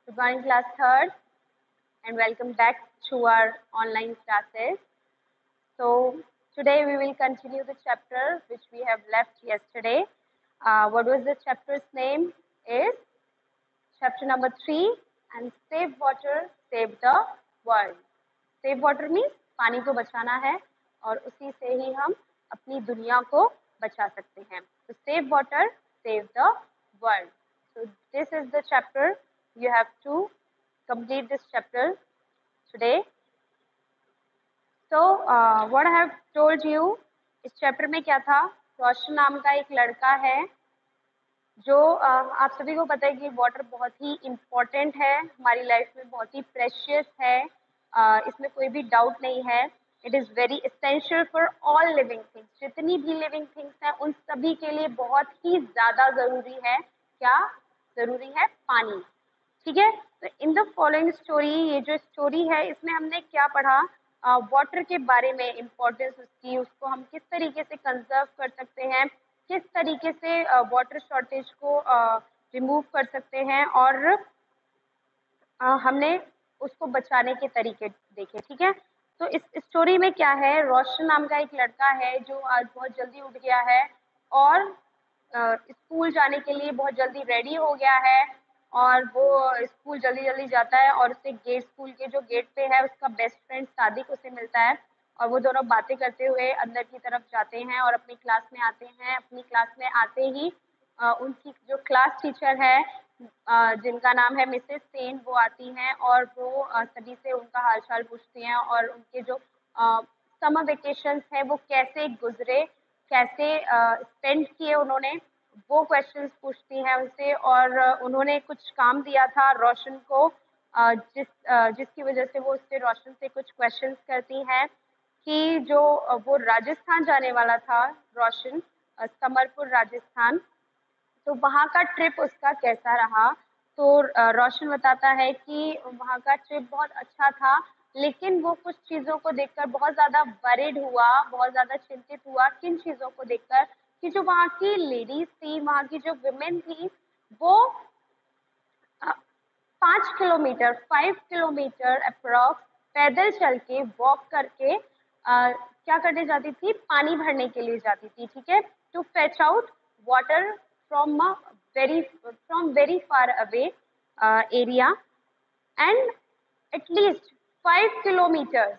Good morning, class third, and welcome back to our online classes. So, today we will continue the chapter which we have left yesterday. What was the chapter's name? Is chapter number 3, and save water, save the world. Save water means पानी को बचाना है और उसी से ही हम अपनी दुनिया को बचा सकते हैं. So, save water, save the world. So, this is the chapter. You have to complete this chapter today. So, what I have told you, इस चैप्टर में क्या था? रोशन नाम का एक लड़का है जो आप सभी को पता है कि वाटर बहुत ही इम्पोर्टेंट है हमारी लाइफ में, बहुत ही प्रेशियस है. इसमें कोई भी डाउट नहीं है. It is very essential for all living things. जितनी भी लिविंग थिंग्स हैं उन सभी के लिए बहुत ही ज़्यादा ज़रूरी है. क्या ज़रूरी है? पानी. ठीक है. तो इन द फॉलोइंग स्टोरी, ये जो स्टोरी है इसमें हमने क्या पढ़ा? वाटर के बारे में, इम्पोर्टेंस उसकी, उसको हम किस तरीके से कंजर्व कर सकते हैं, किस तरीके से वाटर शॉर्टेज को रिमूव कर सकते हैं, और हमने उसको बचाने के तरीके देखे. ठीक है. तो इस स्टोरी में क्या है? रोशन नाम का एक लड़का है जो आज बहुत जल्दी उठ गया है और स्कूल जाने के लिए बहुत जल्दी रेडी हो गया है, और वो स्कूल जल्दी जल्दी जाता है और उससे स्कूल के जो गेट पे है उसका बेस्ट फ्रेंड सादिक उसे मिलता है, और वो दोनों बातें करते हुए अंदर की तरफ जाते हैं और अपनी क्लास में आते हैं. अपनी क्लास में आते ही उनकी जो क्लास टीचर है जिनका नाम है मिसेस सेन, वो आती हैं और वो सभी से उनका हालचाल पूछती हैं और उनके जो समर वेकेशंस हैं वो कैसे गुजरे, कैसे स्पेंड किए उन्होंने, वो क्वेश्चंस पूछती हैं उनसे. और उन्होंने कुछ काम दिया था रोशन को, जिसकी वजह से वो उससे रोशन से कुछ क्वेश्चंस करती हैं कि जो वो राजस्थान जाने वाला था रोशन, समरपुर राजस्थान, तो वहाँ का ट्रिप उसका कैसा रहा. तो रोशन बताता है कि वहाँ का ट्रिप बहुत अच्छा था, लेकिन वो कुछ चीज़ों को देखकर बहुत ज़्यादा वरिड हुआ, बहुत ज़्यादा चिंतित हुआ. किन चीज़ों को देखकर? कि जो वहाँ की लेडीज थी, वहाँ की जो विमेन थी, वो 5 किलोमीटर अप्रॉक्स पैदल चल के, वॉक करके क्या करने जाती थी? पानी भरने के लिए जाती थी. ठीक है. To fetch out water from very far away area, and at least 5 kilometre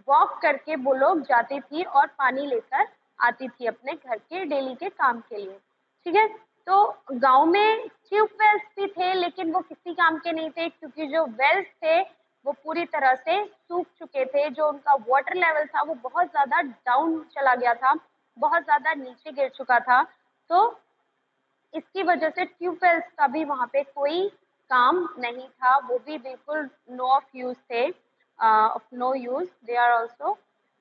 walk करके वो लोग जाती थी और पानी लेकर आती थी अपने घर के डेली के काम के लिए. ठीक है. तो गांव में ट्यूबवेल्स भी थे, लेकिन वो किसी काम के नहीं थे, क्योंकि जो वेल्स थे वो पूरी तरह से सूख चुके थे. जो उनका वाटर लेवल था वो बहुत ज़्यादा डाउन चला गया था, बहुत ज़्यादा नीचे गिर चुका था. तो इसकी वजह से ट्यूबवेल्स का भी वहाँ पे कोई काम नहीं था, वो भी बिल्कुल नो ऑफ यूज थे, of no use. They are also,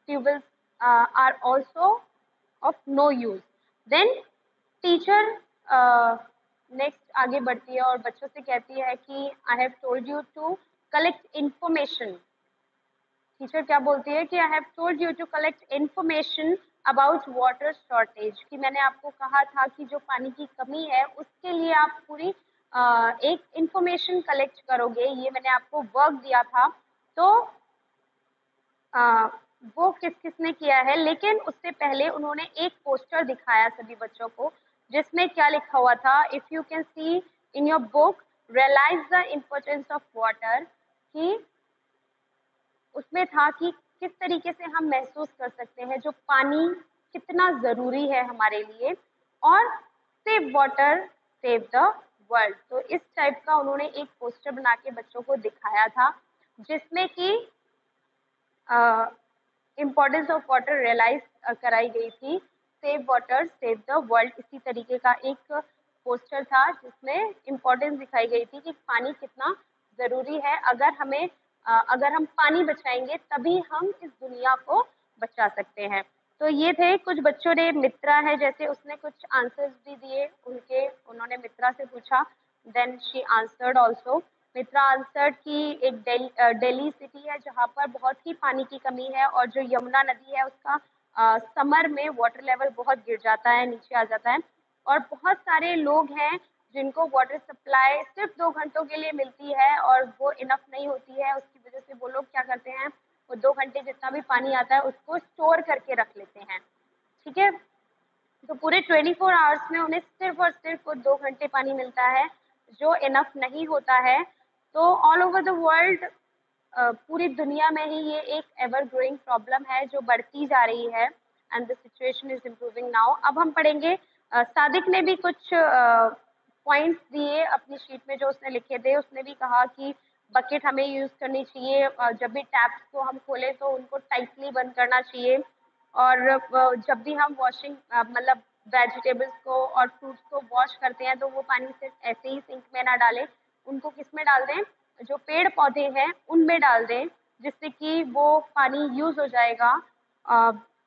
tubewells are also of no use. Then teacher next आगे बढ़ती है और बच्चों से कहती है कि I have told you to collect information. Teacher क्या बोलती है कि I have told you to collect information about water shortage, कि मैंने आपको कहा था कि जो पानी की कमी है उसके लिए आप पूरी एक इंफॉर्मेशन कलेक्ट करोगे. ये मैंने आपको वर्क दिया था. तो वो किस किसने किया है? लेकिन उससे पहले उन्होंने एक पोस्टर दिखाया सभी बच्चों को, जिसमें क्या लिखा हुआ था? If you can see in your book, realise the importance of water, कि उसमें था कि किस तरीके से हम महसूस कर सकते हैं जो पानी कितना ज़रूरी है हमारे लिए, और save water save the world. तो इस टाइप का उन्होंने एक पोस्टर बना के बच्चों को दिखाया था, जिसमें कि इम्पोर्टेंस ऑफ वाटर रियलाइज कराई गई थी. Save water save the world, इसी तरीके का एक पोस्टर था जिसमें इम्पोर्टेंस दिखाई गई थी कि पानी कितना ज़रूरी है. अगर हम पानी बचाएंगे तभी हम इस दुनिया को बचा सकते हैं. तो ये थे कुछ बच्चों ने. मित्रा है जैसे, उसने कुछ आंसर्स भी दिए उन्होंने मित्रा से पूछा. Then she answered also. Mitra answered कि एक दिल्ली सिटी है जहाँ पर बहुत ही पानी की कमी है, और जो यमुना नदी है उसका समर में वाटर लेवल बहुत गिर जाता है, नीचे आ जाता है, और बहुत सारे लोग हैं जिनको वाटर सप्लाई सिर्फ 2 घंटों के लिए मिलती है और वो इनफ नहीं होती है, उसकी वजह से वो लोग क्या करते हैं, वो 2 घंटे जितना भी पानी आता है उसको स्टोर करके रख लेते हैं, ठीक है। तो पूरे 24 आवर्स में उन्हें सिर्फ और सिर्फ वो 2 घंटे पानी मिलता है, जो इनफ नहीं होता है। तो ऑल ओवर द वर्ल्ड, पूरी दुनिया में ही ये एक एवर ग्रोइंग प्रॉब्लम है जो बढ़ती जा रही है, and the situation is improving now. अब हम पढ़ेंगे, सादिक ने भी कुछ पॉइंट्स दिए अपनी शीट में जो उसने लिखे थे। उसने भी कहा कि बकेट हमें यूज करनी चाहिए, जब भी टैप्स को हम खोलें तो उनको टाइटली बंद करना चाहिए, और जब भी हम वॉशिंग मतलब वेजिटेबल्स को और फ्रूट्स को वॉश करते हैं तो वो पानी सिर्फ ऐसे ही सिंक में ना डालें, उनको किस में डाल दें, जो पेड़ पौधे हैं उनमें डाल दें, जिससे कि वो पानी यूज हो जाएगा।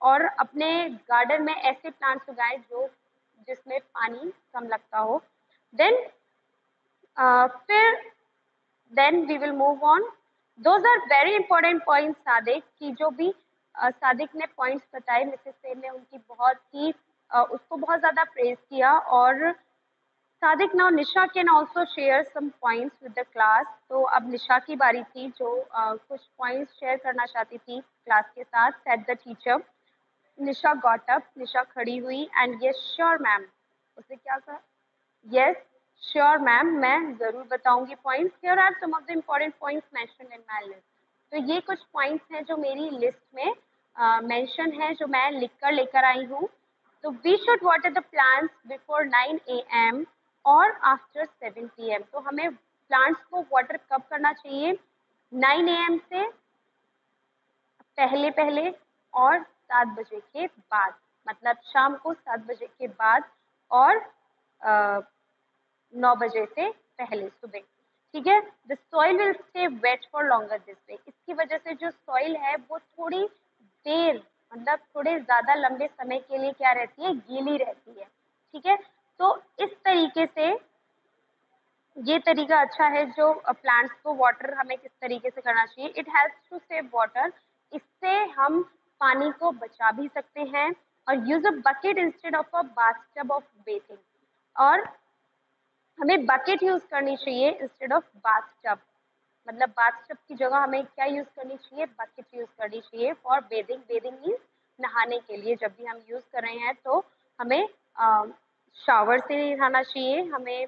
और अपने गार्डन में ऐसे प्लांट्स उगाएं जो जिसमें पानी कम लगता हो। देन फिर then we will move on. Those are very important points Sadiq की, जो भी सादिक ने पॉइंट्स बताए, मिसेस सेन ने उनकी बहुत ही उसको बहुत ज़्यादा प्रेज किया। और Sadiq, now Nisha can also share some points with the class. तो अब निशा की बारी थी जो कुछ पॉइंट्स शेयर करना चाहती थी क्लास के साथ। Said the teacher. Nisha got up, Nisha खड़ी हुई, एंड यस श्योर मैम, उसने क्या कहा, यस श्योर मैम, मैं ज़रूर बताऊंगी points. Here are some of the important points mentioned in my list. तो ये कुछ पॉइंट्स हैं जो मेरी लिस्ट में मेंशन है, जो मैं लिख लेकर आई हूँ। तो we should water the plants before 9 AM और आफ्टर 7 PM। तो हमें प्लांट्स को वाटर कब करना चाहिए, 9 AM से पहले पहले और 7 बजे के बाद, मतलब शाम को 7 बजे के बाद और 9 बजे से पहले सुबह, ठीक है। The soil will stay wet for longer this way. इसकी वजह से जो सॉइल है वो थोड़ी देर, मतलब थोड़े ज़्यादा लंबे समय के लिए क्या रहती है, गीली रहती है, ठीक है। तो इस तरीके से ये तरीका अच्छा है जो प्लांट्स को वाटर हमें किस तरीके से करना चाहिए। It helps to save water. इससे हम पानी को बचा भी सकते हैं। और use a bucket instead of a bathtub of bathing. और हमें बकेट यूज करनी चाहिए इंस्टेड ऑफ बाथटब, मतलब बाथटब की जगह हमें क्या यूज करनी चाहिए, बकेट यूज करनी चाहिए फॉर बेदिंग। बेदिंग मीन्स नहाने के लिए। जब भी हम यूज कर रहे हैं तो हमें शावर से नहीं नहाना चाहिए, हमें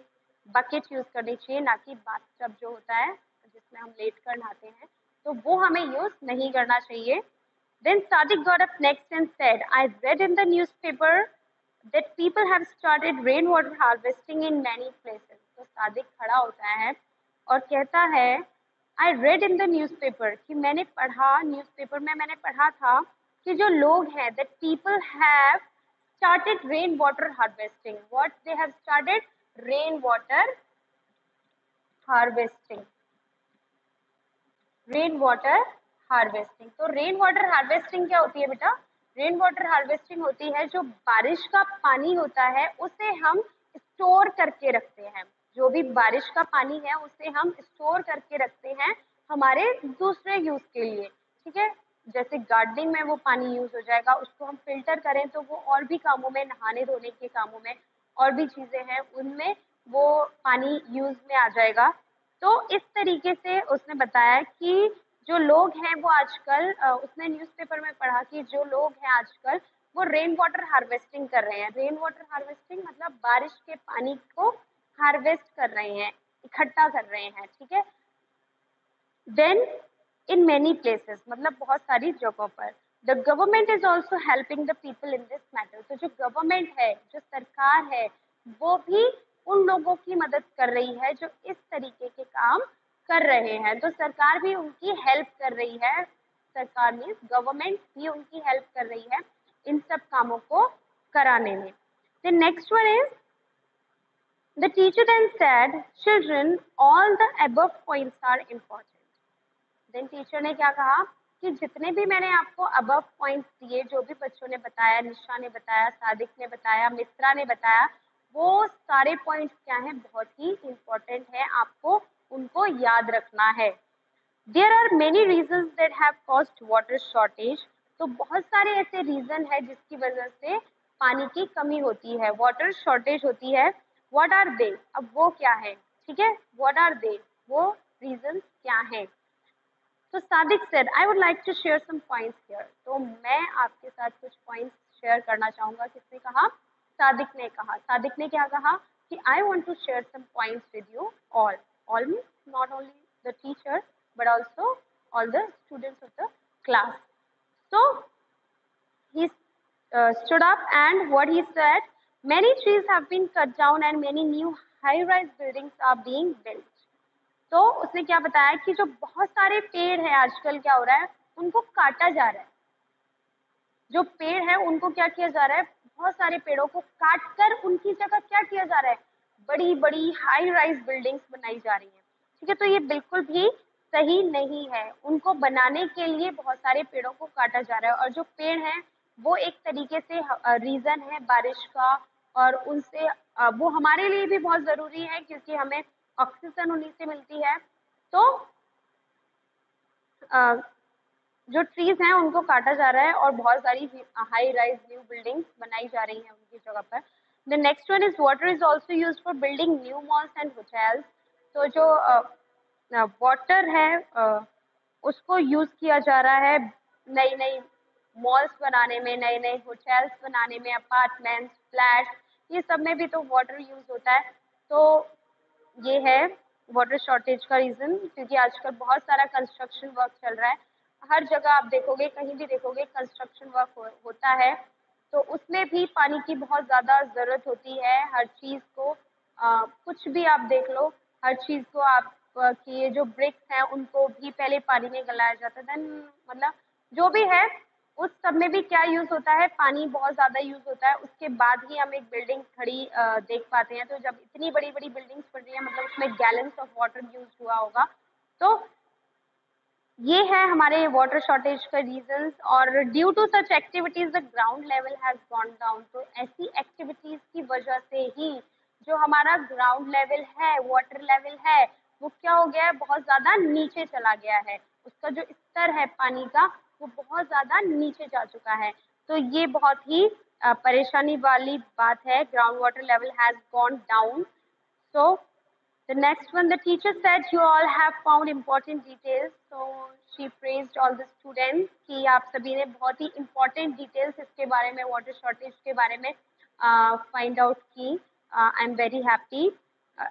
बकेट यूज करनी चाहिए, ना कि बाथटब जो होता है जिसमें हम लेट कर नहाते हैं, तो वो हमें यूज नहीं करना चाहिए। Then Sadiq got up next and said, I read in the newspaper that people have started rainwater harvesting in many places. तो सादिक खड़ा होता है और कहता है, I read in the newspaper, कि मैंने पढ़ा, न्यूज़पेपर में मैंने पढ़ा था कि जो लोग हैं, that people have started rainwater harvesting. What they have started? Rainwater harvesting. Rain water harvesting. तो रेन वाटर हार्वेस्टिंग क्या होती है बेटा, रेन वाटर हार्वेस्टिंग होती है जो बारिश का पानी होता है उसे हम स्टोर करके रखते हैं। जो भी बारिश का पानी है उसे हम स्टोर करके रखते हैं हमारे दूसरे यूज के लिए, ठीक है। जैसे गार्डनिंग में वो पानी यूज हो जाएगा, उसको हम फिल्टर करें तो वो और भी कामों में, नहाने धोने के कामों में, और भी चीजें हैं उनमें वो पानी यूज में आ जाएगा। तो इस तरीके से उसने बताया कि जो लोग हैं वो आजकल, उसने न्यूज़पेपर में पढ़ा कि जो लोग हैं आजकल वो रेन वाटर हार्वेस्टिंग कर रहे हैं। रेन वाटर हार्वेस्टिंग मतलब बारिश के पानी को हार्वेस्ट कर रहे हैं, इकट्ठा कर रहे हैं, ठीक है। देन इन मेनी प्लेसेस, मतलब बहुत सारी जगहों पर। The government is also helping the people in this matter. तो जो गवर्नमेंट है, जो सरकार है, वो भी उन लोगों की मदद कर रही है जो इस तरीके के काम कर रहे हैं। तो सरकार भी उनकी हेल्प कर रही है, सरकार मीन्स गवर्नमेंट भी उनकी हेल्प कर रही है इन सब कामों को कराने में। The next one is, the teacher then said, children, all the above points are important. Then teacher ने क्या कहा कि जितने भी मैंने आपको अबव पॉइंट्स दिए, जो भी बच्चों ने बताया, निशा ने बताया, सादिक ने बताया, मित्रा ने बताया, वो सारे पॉइंट्स क्या हैं, बहुत ही इम्पोर्टेंट है, आपको उनको याद रखना है। There are many reasons that have caused water shortage. तो बहुत सारे ऐसे रीजन है जिसकी वजह से पानी की कमी होती है, वाटर शॉर्टेज होती है। व्हाट आर दे, अब वो क्या है, ठीक है, व्हाट आर दे, वो रीजंस क्या हैं। तो Sadiq said I would like to share some points here, तो मैं आपके साथ कुछ पॉइंट्स शेयर करना चाहूंगा। किसने कहा? सादिक ने कहा। सादिक ने क्या कहा कि I want to share some points with you all means not only the teacher but also all the students of the class. So he stood up and what he said, many trees have been cut down and many new high-rise buildings are being built. तो उसने क्या बताया कि जो बहुत सारे पेड़ हैं आजकल क्या हो रहा है, उनको काटा जा रहा है। जो पेड़ है उनको क्या किया जा रहा है, बहुत सारे पेड़ों को काट कर उनकी जगह क्या किया जा रहा है, बड़ी बड़ी हाई राइज बिल्डिंग्स बनाई जा रही है। ठीक है, तो ये बिल्कुल भी सही नहीं है। उनको बनाने के लिए बहुत सारे पेड़ों को काटा जा रहा है और जो पेड़ हैं वो एक तरीके से रीजन है बारिश का, और उनसे वो हमारे लिए भी बहुत जरूरी है क्योंकि हमें ऑक्सीजन उन्हीं से मिलती है। तो जो ट्रीज हैं उनको काटा जा रहा है और बहुत सारी हाई राइज न्यू बिल्डिंग्स बनाई जा रही हैं उनकी जगह पर। The next one is water is also use for building new malls and hotels. तो जो वाटर है उसको यूज किया जा रहा है नई नई मॉल्स बनाने में, नए नए होटल्स बनाने में, अपार्टमेंट्स, फ्लैट्स, ये सब में भी तो वाटर यूज होता है। तो ये है वाटर शॉर्टेज का रीजन, क्योंकि आजकल बहुत सारा कंस्ट्रक्शन वर्क चल रहा है। हर जगह आप देखोगे, कहीं भी देखोगे कंस्ट्रक्शन वर्क होता है, तो उसमें भी पानी की बहुत ज़्यादा ज़रूरत होती है। हर चीज़ को कुछ भी आप देख लो, हर चीज़ को आप कि ये जो ब्रिक्स हैं उनको भी पहले पानी में गलाया जाता है, देन मतलब जो भी है उस सब में भी क्या यूज़ होता है, पानी बहुत ज़्यादा यूज़ होता है। उसके बाद ही हम एक बिल्डिंग खड़ी देख पाते हैं। तो जब इतनी बड़ी बड़ी बिल्डिंग्स बन रही है, मतलब उसमें गैलन्स ऑफ वाटर यूज हुआ होगा। तो ये है हमारे वाटर शॉर्टेज का रीजंस। और due to such activities the ground level has gone down. तो ऐसी एक्टिविटीज की वजह से ही जो हमारा ग्राउंड लेवल है, वाटर लेवल है, वो क्या हो गया है, बहुत ज्यादा नीचे चला गया है। उसका जो स्तर है पानी का वो बहुत ज्यादा नीचे जा चुका है। तो ये बहुत ही परेशानी वाली बात है। Ground water level has gone down. So the next one, the teacher said you all have found important details. So she praised all the students कि आप सभी ने बहुत ही important details इसके बारे में, water shortage के बारे में find out की. I'm very happy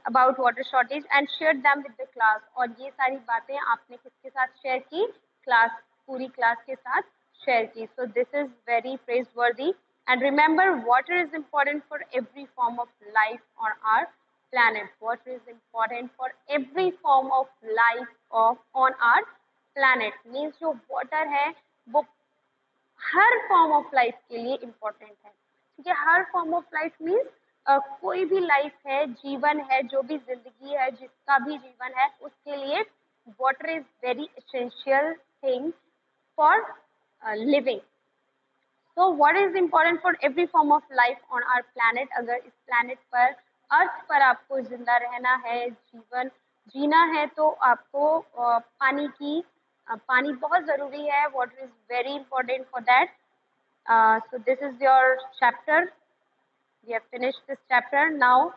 about water shortage and shared them with the class. और ये सारी बातें आपने किसके साथ share की? Class, पूरी class के साथ share की. So this is very praiseworthy. And remember, water is important for every form of life on our planet. Water is important for every form of life on our planet. Means जो water है वो हर form of life के लिए important है। ठीक है, हर form of life means कोई भी लाइफ है, जीवन है, जो भी जिंदगी है, जिसका भी जीवन है, उसके लिए water is very essential thing for living. So what is important for every form of life on our planet? अगर इस planet पर, अर्थ पर आपको जिंदा रहना है, जीवन जीना है, तो आपको पानी बहुत जरूरी है. Water is very important for that. So this is your chapter. We have finished this chapter. Now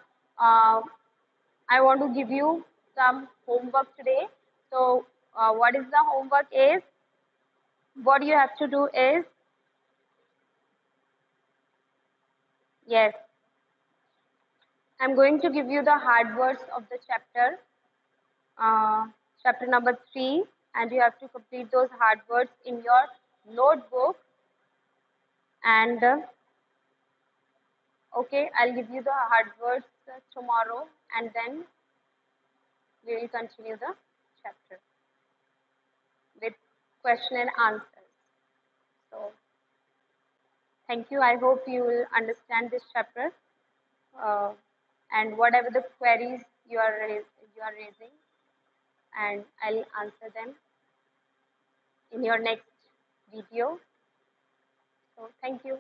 I want to give you some homework today. So what is the homework is, what you have to do is, yes, I'm going to give you the hard words of the chapter, chapter number 3, and you have to complete those hard words in your notebook. And okay, I'll give you the hard words tomorrow, and then we will continue the chapter with question and answers. So thank you. I hope you will understand this chapter, and whatever the queries you are raising, and I'll answer them in your next video. So thank you.